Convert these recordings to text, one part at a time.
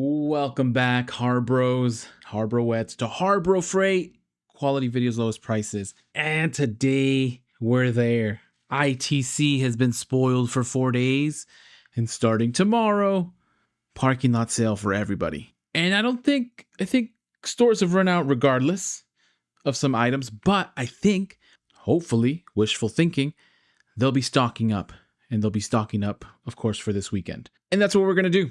Welcome back, HARBROs, HARBROettes, to HARBRO Freight, quality videos, lowest prices. And today we're there. ITC has been spoiled for 4 days, and starting tomorrow, parking lot sale for everybody. And I think stores have run out regardless of some items, but I think, hopefully, wishful thinking, they'll be stocking up. And they'll be stocking up, of course, for this weekend. And that's what we're going to do.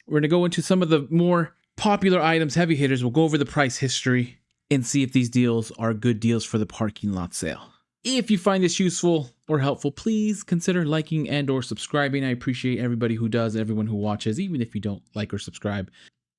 We're going to go into some of the more popular items, heavy hitters. We'll go over the price history and see if these deals are good deals for the parking lot sale. If you find this useful or helpful, please consider liking and or subscribing. I appreciate everybody who does, everyone who watches, even if you don't like or subscribe.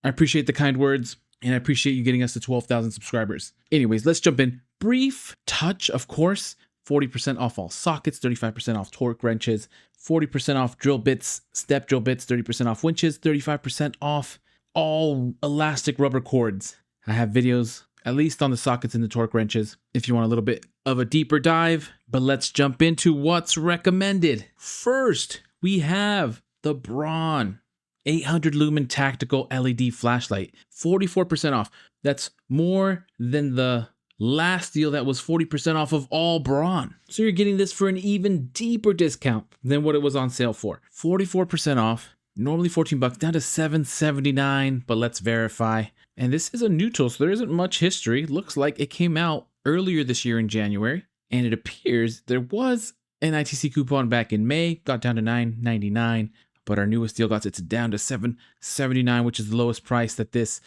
I appreciate the kind words, and I appreciate you getting us to 12,000 subscribers. Anyways, let's jump in. Brief touch, of course. 40% off all sockets, 35% off torque wrenches, 40% off drill bits, step drill bits, 30% off winches, 35% off all elastic rubber cords. I have videos, at least on the sockets and the torque wrenches, if you want a little bit of a deeper dive. But let's jump into what's recommended. First, we have the Braun 800 lumen tactical LED flashlight, 44% off. That's more than the last deal that was 40% off of all Braun. So you're getting this for an even deeper discount than what it was on sale for. 44% off, normally $14, down to $7.79, but let's verify. And this is a new tool, so there isn't much history. Looks like it came out earlier this year in January, and it appears there was an ITC coupon back in May, got down to $9.99, but our newest deal got it down to $7.79, which is the lowest price that this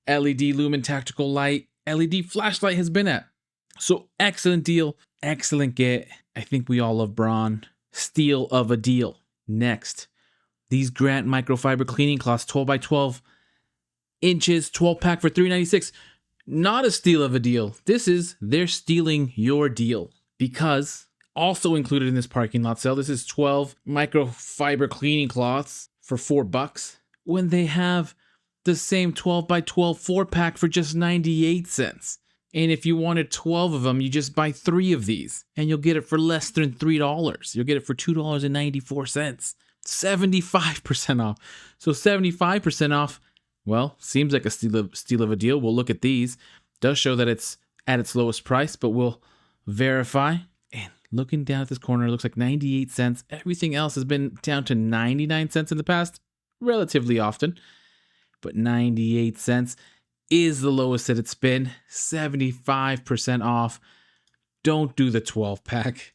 LED lumen tactical light LED flashlight has been at. So excellent deal, excellent get. I think we all love Braun. Steal of a deal. Next, these Grant microfiber cleaning cloths, 12 by 12 inches, 12 pack for $3.96. Not a steal of a deal. They're stealing your deal, because also included in this parking lot sale, this is 12 microfiber cleaning cloths for $4 when they have the same 12 by 12 4-pack for just 98 cents. And if you wanted 12 of them, you just buy 3 of these and you'll get it for less than $3. You'll get it for $2.94. 75% off. So 75% off, well, seems like a steal of a deal. We'll look at these. Does show that it's at its lowest price, but we'll verify. And looking down at this corner, it looks like 98 cents. Everything else has been down to 99 cents in the past, relatively often. But 98 cents is the lowest that it's been. 75% off. Don't do the 12 pack.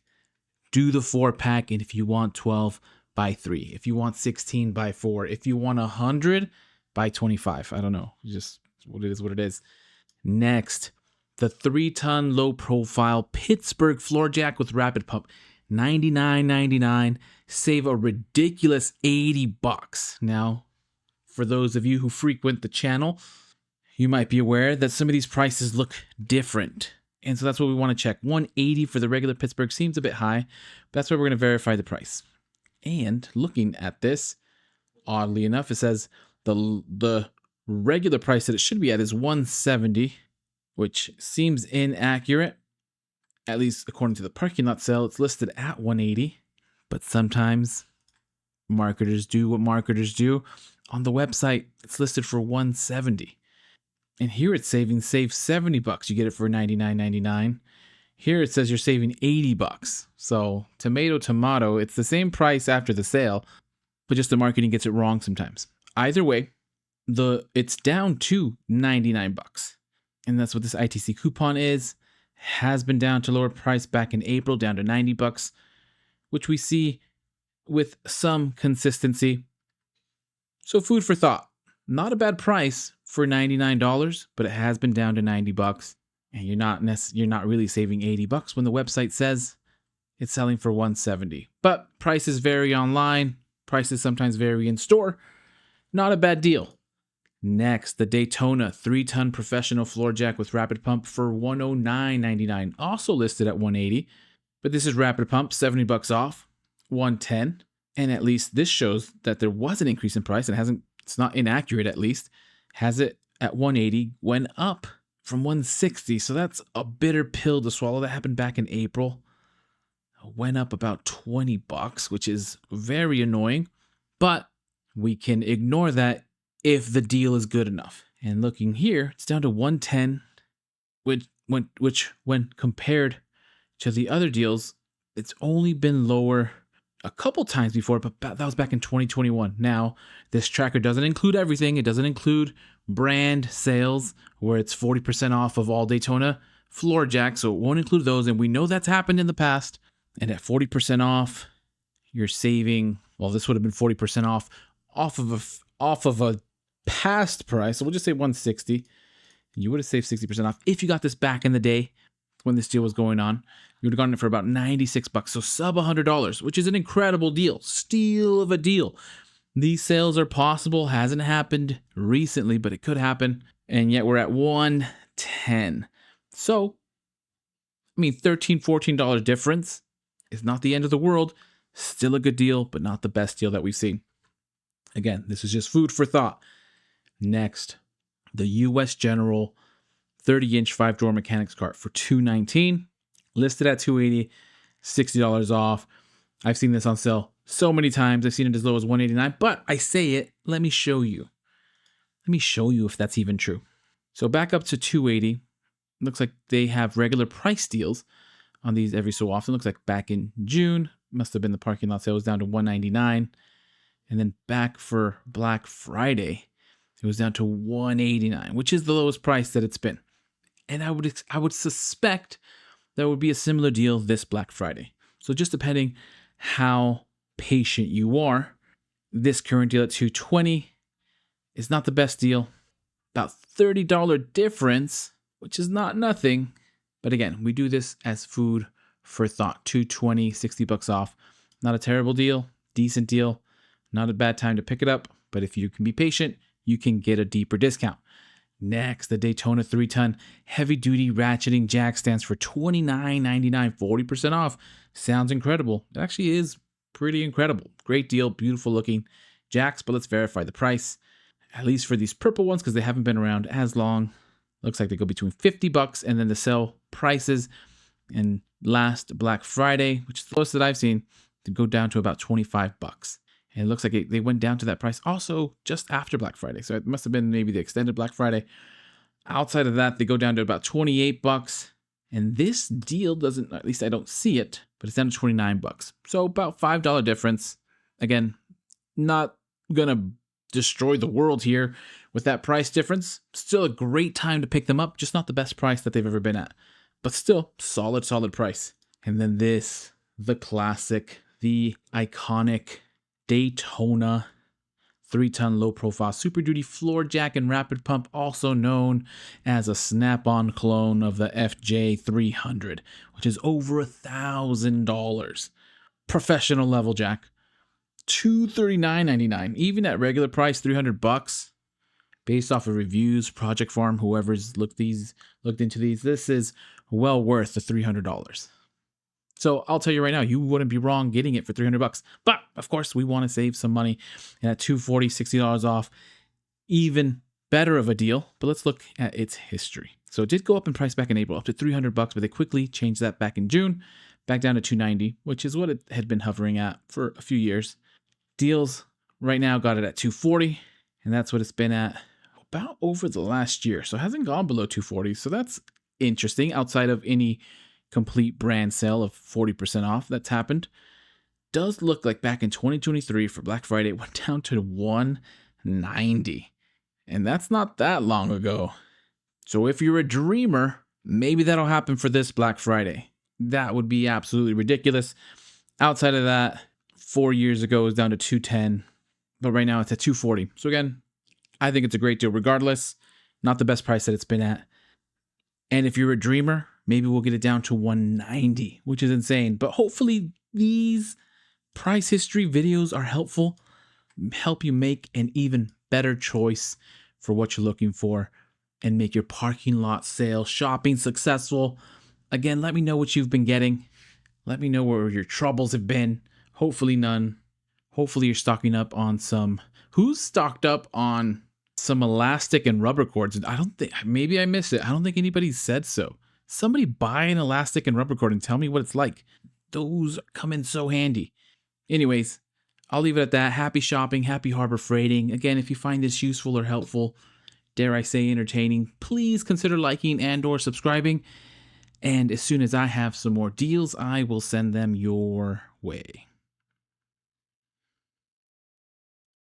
Do the 4-pack. And if you want 12, buy 3. If you want 16, buy 4. If you want 100, buy 25. I don't know. Just what it is. Next, the 3-ton low profile Pittsburgh floor jack with rapid pump. $99.99. Save a ridiculous $80. Now, for those of you who frequent the channel, you might be aware that some of these prices look different. And so that's what we want to check. $180 for the regular Pittsburgh seems a bit high, but that's why we're going to verify the price. And looking at this, oddly enough, it says the regular price that it should be at is $170, which seems inaccurate. At least according to the parking lot sale, it's listed at $180. But sometimes marketers do what marketers do. On the website, it's listed for $170. And here it's save $70. You get it for $99.99. Here it says you're saving $80. So tomato, it's the same price after the sale, but just the marketing gets it wrong sometimes. Either way, it's down to $99. And that's what this ITC coupon is. Has been down to lower price back in April, down to $90, which we see with some consistency. So food for thought. Not a bad price for $99, but it has been down to $90, and you're not really saving $80 when the website says it's selling for $170. But prices vary online. Prices sometimes vary in store. Not a bad deal. Next, the Daytona 3-ton professional floor jack with rapid pump for $109.99. Also listed at $180, but this is rapid pump, $70 off, $110. And at least this shows that there was an increase in price, and it's not inaccurate at least. Has it at $180, went up from $160. So that's a bitter pill to swallow. That happened back in April. Went up about $20, which is very annoying. But we can ignore that if the deal is good enough. And looking here, it's down to 110, which when compared to the other deals, it's only been lower a couple times before, but that was back in 2021. Now, this tracker doesn't include everything. It doesn't include brand sales where it's 40% off of all Daytona floor jacks, so it won't include those. And we know that's happened in the past. And at 40% off, you're saving, well, this would have been 40% off of a past price. So we'll just say 160. You would have saved 60% off if you got this back in the day when this deal was going on. You would have gotten it for about $96, so sub $100, which is an incredible deal. Steal of a deal. These sales are possible. Hasn't happened recently, but it could happen. And yet we're at 110. So, I mean, $13, $14 difference is not the end of the world. Still a good deal, but not the best deal that we've seen. Again, this is just food for thought. Next, the US General 30-inch 5-door mechanics cart for $219, listed at $280, $60 off. I've seen this on sale so many times. I've seen it as low as $189, but I say it, let me show you. Let me show you if that's even true. So back up to $280. Looks like they have regular price deals on these every so often. Looks like back in June, must have been the parking lot sale, was down to $199. And then back for Black Friday, it was down to $189, which is the lowest price that it's been. And I would suspect there would be a similar deal this Black Friday. So just depending how patient you are, this current deal at $220 is not the best deal. About $30 difference, which is not nothing. But again, we do this as food for thought. $220, $60 off. Not a terrible deal, decent deal. Not a bad time to pick it up. But if you can be patient, you can get a deeper discount. Next, the Daytona 3-ton heavy-duty ratcheting jack stands for $29.99, 40% off. Sounds incredible. It actually is pretty incredible. Great deal, beautiful looking jacks, but let's verify the price. At least for these purple ones, because they haven't been around as long. Looks like they go between $50 and then the sale prices. And last Black Friday, which is the lowest that I've seen, to go down to about $25. And it looks like they went down to that price also just after Black Friday. So it must have been maybe the extended Black Friday. Outside of that, they go down to about $28. And this deal doesn't, at least I don't see it, but it's down to $29. So about $5 difference. Again, not going to destroy the world here with that price difference. Still a great time to pick them up. Just not the best price that they've ever been at. But still, solid price. And then this, the classic, the iconic Daytona 3-ton low-profile Super Duty floor jack and rapid pump, also known as a snap-on clone of the FJ300, which is over $1,000. Professional level jack, $239.99. Even at regular price, $300. Based off of reviews, Project Farm, whoever's looked into these, this is well worth the $300. So I'll tell you right now, you wouldn't be wrong getting it for $300. But of course, we want to save some money. And at $240, $60 off, even better of a deal. But let's look at its history. So it did go up in price back in April, up to $300, but they quickly changed that back in June, back down to $290, which is what it had been hovering at for a few years. Deals right now got it at $240, and that's what it's been at about over the last year. So it hasn't gone below $240. So that's interesting outside of any complete brand sale of 40% off that's happened. Does look like back in 2023 for Black Friday, it went down to $190. And that's not that long ago. So if you're a dreamer, maybe that'll happen for this Black Friday. That would be absolutely ridiculous. Outside of that, 4 years ago it was down to $210, but right now it's at $240. So again, I think it's a great deal regardless. Not the best price that it's been at. And if you're a dreamer, maybe we'll get it down to $190, which is insane. But hopefully these price history videos are helpful, help you make an even better choice for what you're looking for, and make your parking lot sale shopping successful. Again, let me know what you've been getting. Let me know where your troubles have been. Hopefully none. Hopefully you're stocking up on some. Who's stocked up on some elastic and rubber cords? I don't think, maybe I missed it. I don't think anybody said so. Somebody buy an elastic and rubber cord and tell me what it's like. Those come in so handy. Anyways, I'll leave it at that. Happy shopping, happy Harbor freighting. Again, if you find this useful or helpful, dare I say entertaining, please consider liking and or subscribing. And as soon as I have some more deals, I will send them your way.